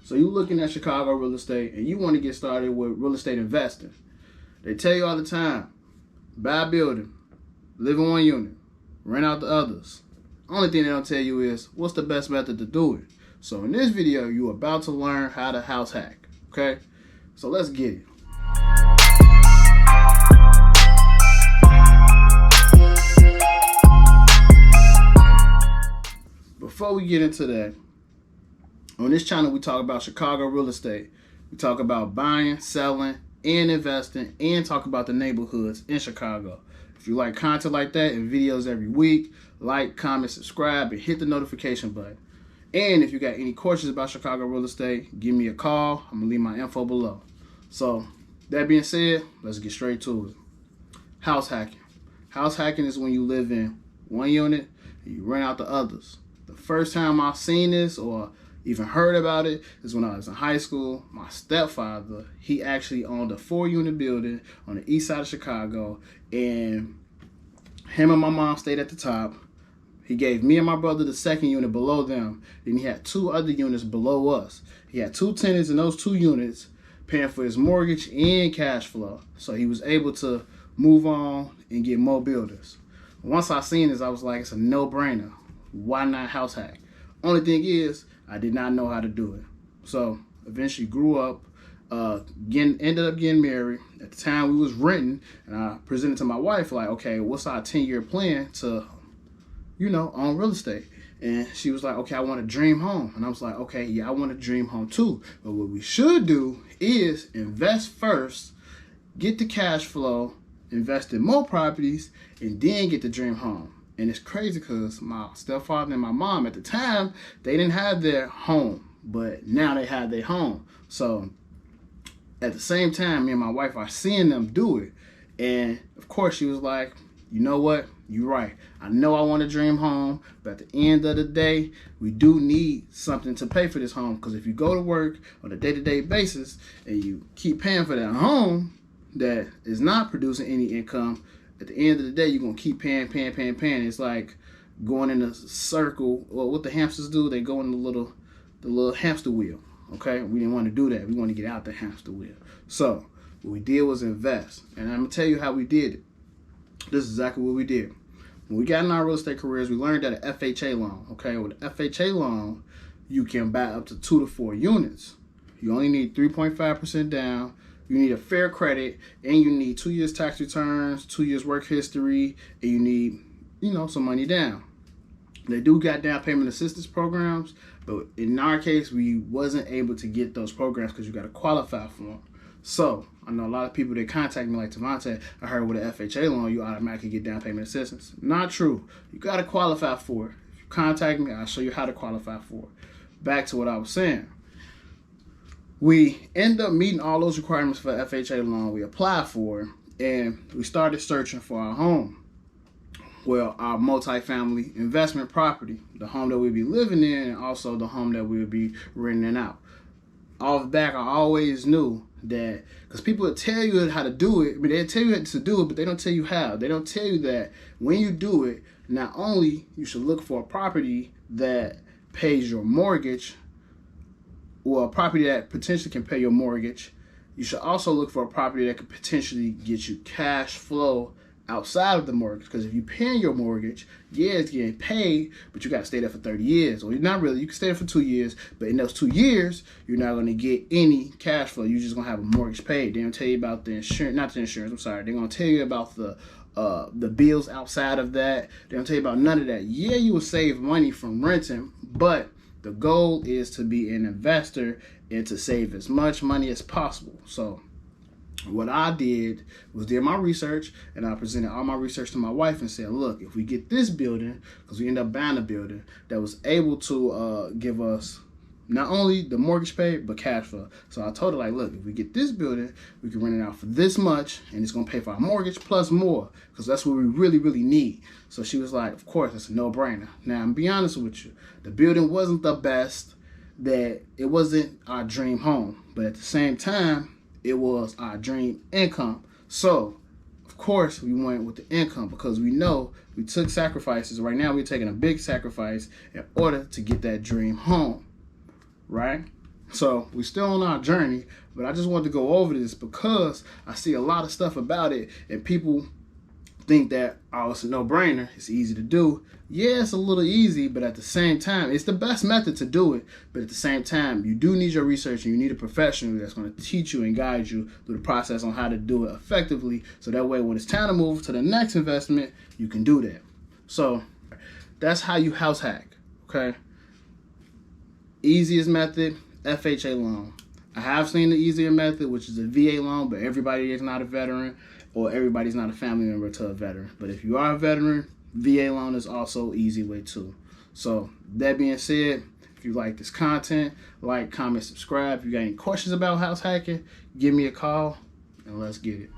So you looking at Chicago real estate and you want to get started with real estate investing. They tell you all the time, buy a building, live in one unit, rent out the others. Only thing they don't tell you is what's the best method to do it. So in this video, you're about to learn how to house hack, okay? So let's get it. Before we get into that, on this channel we talk about Chicago real estate. We talk about buying, selling, and investing, and talk about the neighborhoods in Chicago. If you like content like that and videos every week, like, comment, subscribe, and hit the notification button. And if you got any questions about Chicago real estate, give me a call. I'm gonna leave my info below. So that being said, let's get straight to it. House hacking. House hacking is when you live in one unit and you rent out the others. The first time I've seen this or even heard about it is when I was in high school. My stepfather, he actually owned a 4-unit building on the east side of Chicago, and him and my mom stayed at the top. He gave me and my brother the second unit below them. Then he had 2 other units below us. He had 2 tenants in those 2 units paying for his mortgage and cash flow. So he was able to move on and get more buildings. Once I seen this, I was like, it's a no-brainer. Why not house hack? Only thing is, I did not know how to do it. So eventually grew up, ended up getting married. At the time we was renting, and I presented to my wife like, okay, what's our 10-year plan to, own real estate? And she was like, okay, I want a dream home. And I was like, okay, yeah, I want a dream home too. But what we should do is invest first, get the cash flow, invest in more properties, and then get the dream home. And it's crazy because my stepfather and my mom at the time, they didn't have their home, but now they have their home. So at the same time, me and my wife are seeing them do it. And of course she was like, you know what? You're right. I know I want a dream home, but at the end of the day, we do need something to pay for this home. Because if you go to work on a day-to-day basis and you keep paying for that home that is not producing any income, at the end of the day, you're going to keep paying. It's like going in a circle. Well, what the hamsters do, they go in the little hamster wheel. Okay? We didn't want to do that. We want to get out the hamster wheel. So what we did was invest. And I'm going to tell you how we did it. This is exactly what we did. When we got in our real estate careers, we learned that an FHA loan, okay? With an FHA loan, you can buy up to 2 to 4 units. You only need 3.5% down. You need a fair credit, and you need 2 years tax returns, 2 years work history, and you need, some money down. They do got down payment assistance programs, but in our case, we wasn't able to get those programs because you got to qualify for them. So I know a lot of people that contact me like, Tavonte, I heard with an FHA loan, you automatically get down payment assistance. Not true. You got to qualify for it. If you contact me, I'll show you how to qualify for it. Back to what I was saying. We end up meeting all those requirements for FHA loan. We applied for it, and we started searching for our home. Well, our multifamily investment property, the home that we'll be living in, and also the home that we'll be renting out. Off the back, I always knew that, because people will tell you how to do it, but they'll tell you how to do it, but they don't tell you how. They don't tell you that when you do it, not only you should look for a property that pays your mortgage, or a property that potentially can pay your mortgage, you should also look for a property that could potentially get you cash flow outside of the mortgage. Because if you're paying your mortgage, yeah, it's getting paid, but you got to stay there for 30 years. Or not really, you can stay there for 2 years, but in those 2 years, you're not going to get any cash flow. You're just going to have a mortgage paid. They don't tell you about the insurance, not the insurance, I'm sorry. They're going to tell you about the bills outside of that. They don't tell you about none of that. Yeah, you will save money from renting, but the goal is to be an investor and to save as much money as possible. So what I did was did my research, and I presented all my research to my wife and said, look, if we get this building, because we ended up buying a building that was able to give us not only the mortgage paid, but cash flow. So I told her, like, look, if we get this building, we can rent it out for this much, and it's going to pay for our mortgage plus more, because that's what we really, really need. So she was like, of course, it's a no-brainer. Now, I'm be honest with you, the building wasn't the best, that it wasn't our dream home, but at the same time, it was our dream income. So, of course, we went with the income, because we know we took sacrifices. Right now, we're taking a big sacrifice in order to get that dream home. Right? So we're still on our journey, but I just wanted to go over this because I see a lot of stuff about it, and people think that, oh, it's a no-brainer, it's easy to do. Yeah, it's a little easy, but at the same time, it's the best method to do it. But at the same time, you do need your research, and you need a professional that's going to teach you and guide you through the process on how to do it effectively, so that way when it's time to move to the next investment, you can do that. So that's how you house hack, okay? Easiest method, FHA loan. I have seen the easier method, which is a VA loan, but everybody is not a veteran, or everybody's not a family member to a veteran. But if you are a veteran, VA loan is also an easy way too. So that being said, if you like this content, like, comment, subscribe. If you got any questions about house hacking, give me a call and let's get it.